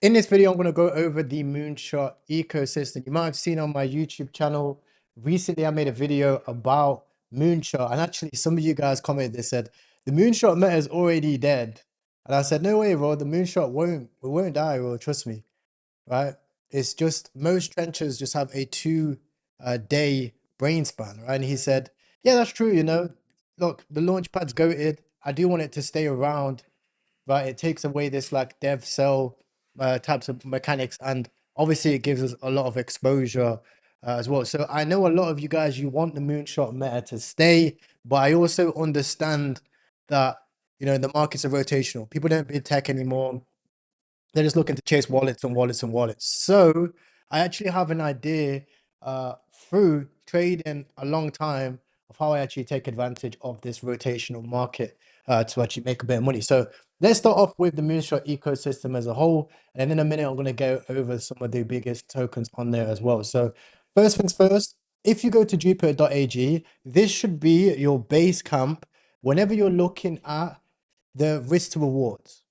In this video, I'm going to go over the Moonshot ecosystem. You might have seen on my YouTube channel, recently I made a video about Moonshot, and actually some of you guys commented, they said, the Moonshot meta is already dead. And I said, no way, bro, the Moonshot won't die, bro, trust me, right? It's just, most trenches just have a 2 day brain span, right? And he said, yeah, that's true, look, the launch pad's goated. I do want it to stay around, right? It takes away this like dev cell types of mechanics, and obviously it gives us a lot of exposure as well. So I know a lot of you guys, you want the Moonshot meta to stay, but I also understand that, the markets are rotational. People don't bid tech anymore. They're just looking to chase wallets and wallets and wallets. So I actually have an idea through trading a long time of how I actually take advantage of this rotational market to actually make a bit of money. So let's start off with the Moonshot ecosystem as a whole. And in a minute, I'm going to go over some of the biggest tokens on there as well. So first things first, if you go to jupiter.ag, this should be your base camp whenever you're looking at the risk to rewards.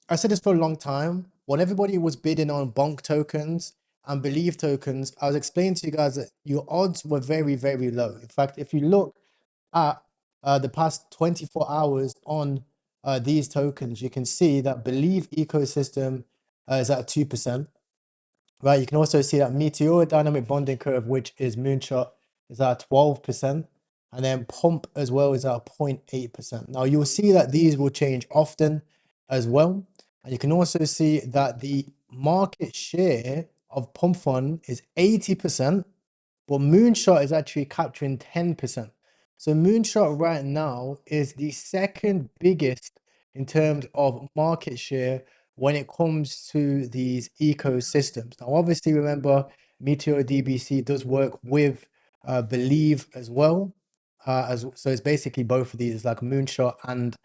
I said this for a long time. When everybody was bidding on bonk tokens and believe tokens, I was explaining to you guys that your odds were very, very low. In fact, if you look at the past 24 hours on these tokens, you can see that believe ecosystem is at 2%. Right, you can also see that Meteor dynamic bonding curve, which is Moonshot, is at 12%. And then pump as well is at 0.8%. Now you'll see that these will change often as well. And you can also see that the market share of pump fund is 80%, but Moonshot is actually capturing 10%. So Moonshot right now is the second biggest in terms of market share when it comes to these ecosystems. Now, obviously, remember, Meteor DBC does work with Believe as well. So it's basically both of these, like Moonshot and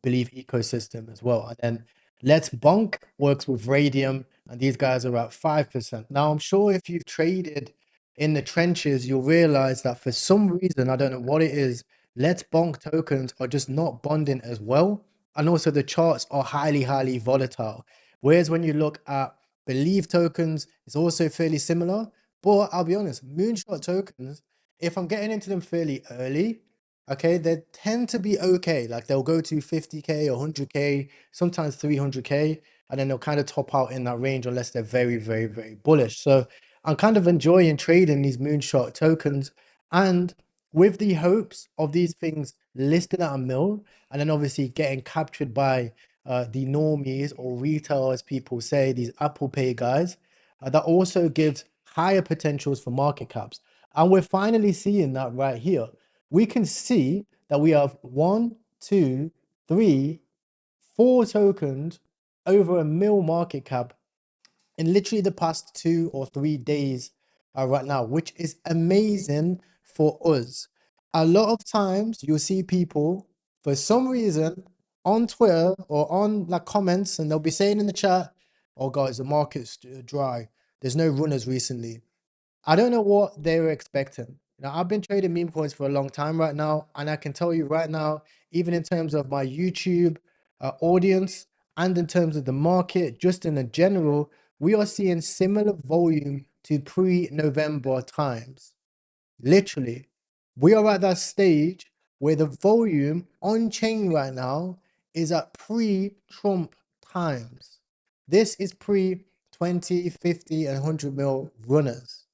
Believe ecosystem as well. And then Let's Bonk works with Radium, and these guys are at 5%. Now, I'm sure if you've traded in the trenches, you'll realize that for some reason, I don't know what it is, Let's Bonk tokens are just not bonding as well. And also the charts are highly, highly volatile. Whereas when you look at Believe tokens, it's also fairly similar. But I'll be honest, Moonshot tokens, if I'm getting into them fairly early, okay, they tend to be okay. Like they'll go to 50K or 100K, sometimes 300K, and then they'll kind of top out in that range unless they're very, very, very bullish. So I'm kind of enjoying trading these Moonshot tokens, and with the hopes of these things listed at a mill and then obviously getting captured by the normies or retail, as people say, these Apple Pay guys, that also gives higher potentials for market caps. And we're finally seeing that right here. We can see that we have 1, 2, 3, 4 tokens over a mil market cap in literally the past 2 or 3 days right now, which is amazing for us. A lot of times you'll see people, for some reason, on Twitter or on like comments, and they'll be saying in the chat, oh guys, the market's dry. There's no runners recently. I don't know what they were expecting. I've been trading meme coins for a long time right now, and I can tell you right now, even in terms of my YouTube audience and in terms of the market, just in a general, we are seeing similar volume to pre-November times. Literally, we are at that stage where the volume on chain right now is at pre-Trump times. This is pre 20, 50, and 100 mil runners,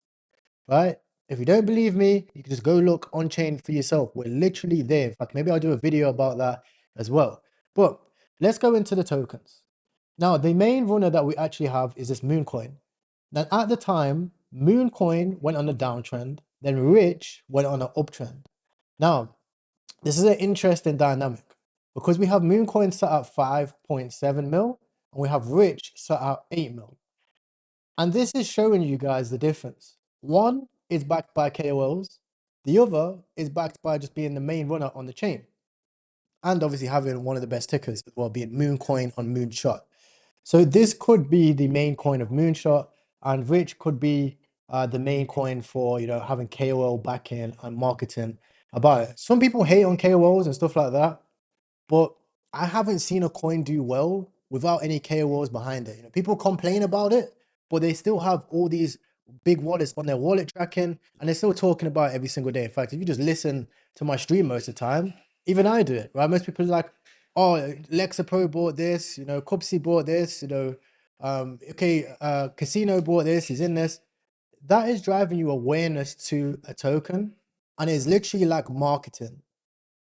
right? If you don't believe me, you can just go look on chain for yourself. We're literally there. In fact, maybe I'll do a video about that as well. But let's go into the tokens. Now, the main runner that we actually have is this Mooncoin. Now, at the time, Mooncoin went on a downtrend, then Rich went on an uptrend. Now, this is an interesting dynamic because we have Mooncoin set at 5.7 mil and we have Rich set at 8 mil. And this is showing you guys the difference. One is backed by KOLs, the other is backed by just being the main runner on the chain. And obviously having one of the best tickers as well, being Mooncoin on Moonshot. So this could be the main coin of Moonshot, and Rich could be the main coin for, having KOL backing and marketing about it. Some people hate on KOLs and stuff like that, but I haven't seen a coin do well without any KOLs behind it. You know, people complain about it, but they still have all these big wallets on their wallet tracking, and they're still talking about it every single day. In fact, if you just listen to my stream most of the time, even I do it, right? Most people are like, oh, Lexa Pro bought this, you know, Cupsy bought this, you know, Casino bought this, he's in this. That is driving you awareness to a token, and it's literally like marketing.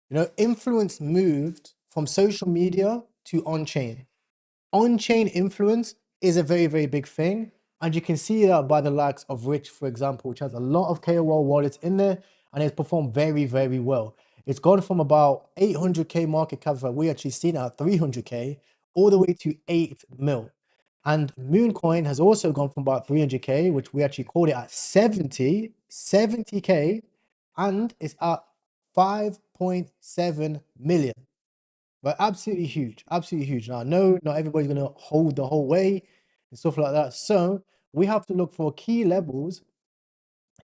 You know, influence moved from social media to on-chain. On-chain influence is a very, very big thing. And you can see that by the likes of Rich, for example, which has a lot of KOL wallets in there, and it's performed very, very well. It's gone from about 800K market cap, we actually seen it at 300K, all the way to 8 mil. And Mooncoin has also gone from about 300K, which we actually called it at 70K, and it's at 5.7 million. But absolutely huge, absolutely huge. Now, I know not everybody's going to hold the whole way and stuff like that. So we have to look for key levels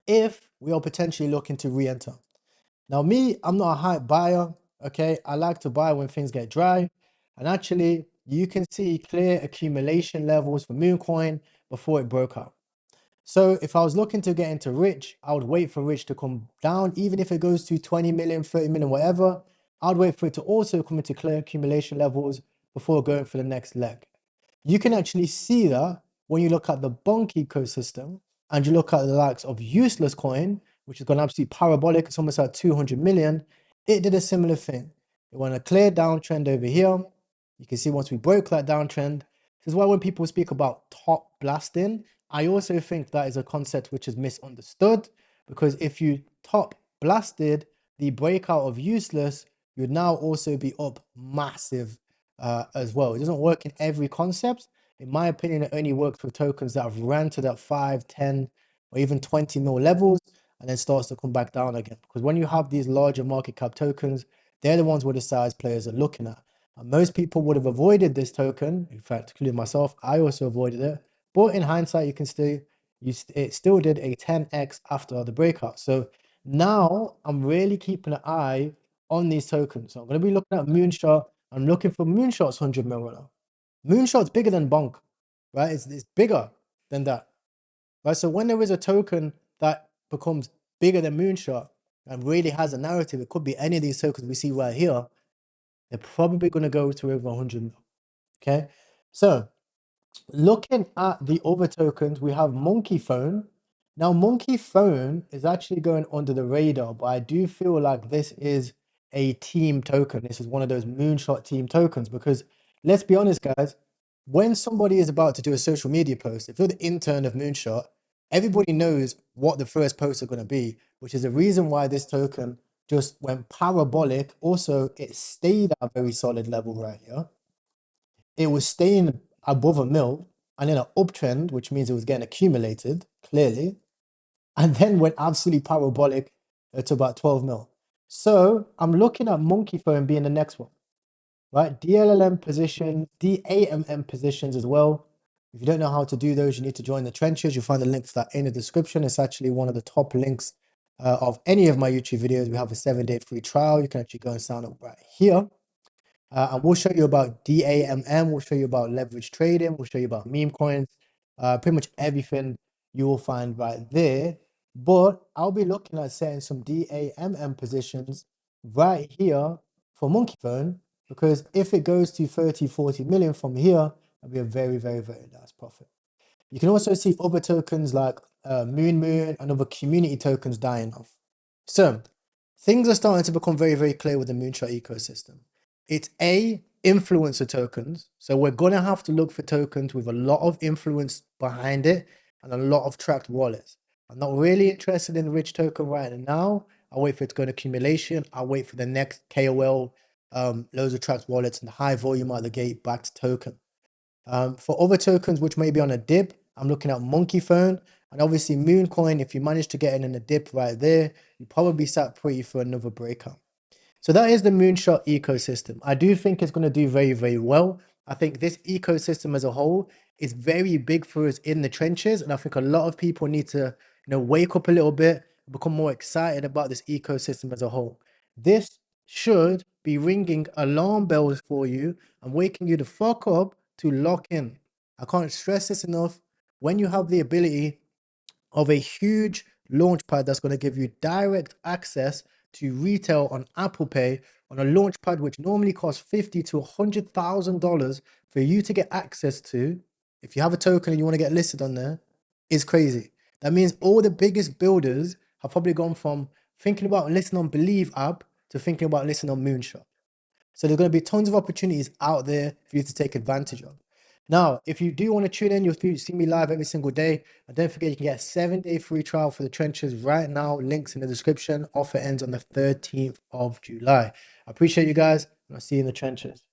if we are potentially looking to re-enter. Now, me, I'm not a hype buyer. Okay, I like to buy when things get dry. And actually, you can see clear accumulation levels for Mooncoin before it broke out. So if I was looking to get into Rich, I would wait for Rich to come down, even if it goes to 20 million, 30 million, whatever. I'd wait for it to also come into clear accumulation levels before going for the next leg. You can actually see that when you look at the Bonk ecosystem and you look at the likes of Useless Coin, which has gone absolutely parabolic, it's almost at 200 million. It did a similar thing. It went a clear downtrend over here. You can see once we broke that downtrend, this is why when people speak about top blasting, I also think that is a concept which is misunderstood, because if you top blasted the breakout of Useless, you'd now also be up massive as well. It doesn't work in every concept. In my opinion, it only works for tokens that have ran to that 5, 10, or even 20 mil levels and then starts to come back down again. Because when you have these larger market cap tokens, they're the ones where the size players are looking at. And most people would have avoided this token. In fact, including myself, I also avoided it. But in hindsight, you can still, it still did a 10x after the breakout. So now I'm really keeping an eye on these tokens. So I'm going to be looking at Moonshot. I'm looking for Moonshot's 100 mil right now. Moonshot's bigger than Bonk, right? It's bigger than that, right? So when there is a token that becomes bigger than Moonshot and really has a narrative, it could be any of these tokens we see right here, they're probably going to go to over 100 mil, okay? So looking at the other tokens, we have Monkey Phone. Now, Monkey Phone is actually going under the radar, but I do feel like this is a team token. This is one of those Moonshot team tokens, because let's be honest, guys, when somebody is about to do a social media post, if you're the intern of Moonshot, everybody knows what the first posts are going to be, which is the reason why this token just went parabolic. Also, it stayed at a very solid level right here. It was staying above a mil and then an uptrend, which means it was getting accumulated, clearly, and then went absolutely parabolic to about 12 mil. So I'm looking at Monkey Phone being the next one, right? DLLM position, DAMM positions as well. If you don't know how to do those, you need to join the trenches. You'll find the link for that in the description. It's actually one of the top links of any of my YouTube videos. We have a 7-day free trial. You can actually go and sign up right here. And we'll show you about DAMM, we'll show you about leverage trading, we'll show you about meme coins, pretty much everything you will find right there. But I'll be looking at setting some DAMM positions right here for Monkey Phone, because if it goes to 30, 40 million from here, it'll be a very, very, very nice profit. You can also see other tokens like Moon and other community tokens dying off. So things are starting to become very, very clear with the Moonshot ecosystem. It's influencer tokens. So we're going to have to look for tokens with a lot of influence behind it and a lot of tracked wallets. I'm not really interested in the Rich token right now. I'll wait for it to go to accumulation. I'll wait for the next KOL, loads of tracked wallets and high volume out of the gate backed token. For other tokens which may be on a dip, I'm looking at Monkey Phone and obviously Mooncoin. If you manage to get in a dip right there, you probably sat pretty for another breakout. So that is the Moonshot ecosystem. I do think it's going to do very, very well. I think this ecosystem as a whole is very big for us in the trenches. And I think a lot of people need to, wake up a little bit, become more excited about this ecosystem as a whole. This should be ringing alarm bells for you and waking you the fuck up to lock in. I can't stress this enough. When you have the ability of a huge launchpad that's going to give you direct access to retail on Apple Pay, on a launchpad which normally costs $50,000 to $100,000 for you to get access to, if you have a token and you want to get listed on there, is crazy. That means all the biggest builders have probably gone from thinking about listing on Believe app to thinking about listing on Moonshot. So there's going to be tons of opportunities out there for you to take advantage of. Now, if you do want to tune in, you'll see me live every single day. And don't forget, you can get a 7-day free trial for the trenches right now. Links in the description. Offer ends on the 13th of July. I appreciate you guys, and I'll see you in the trenches.